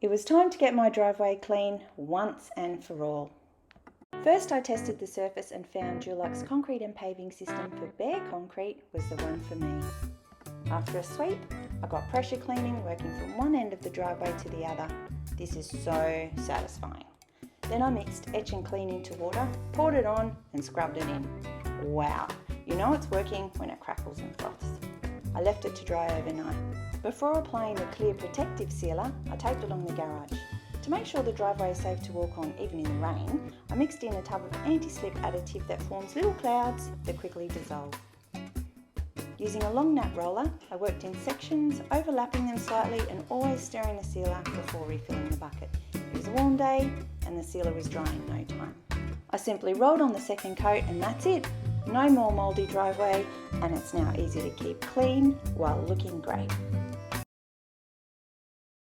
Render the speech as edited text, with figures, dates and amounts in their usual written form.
It was time to get my driveway clean once and for all. First I tested the surface and found Dulux Concrete and Paving system for bare concrete was the one for me. After a sweep, I got pressure cleaning working from one end of the driveway to the other. This is so satisfying. Then I mixed etch and clean into water, poured it on and scrubbed it in. Wow, you know it's working when it crackles and froths. I left it to dry overnight. Before applying the clear protective sealer, I taped along the garage. To make sure the driveway is safe to walk on even in the rain, I mixed in a tub of anti-slip additive that forms little clouds that quickly dissolve. Using a long nap roller, I worked in sections, overlapping them slightly and always stirring the sealer before refilling the bucket. It was a warm day and the sealer was dry in no time. I simply rolled on the second coat and that's it. No more mouldy driveway, and it's now easy to keep clean while looking great.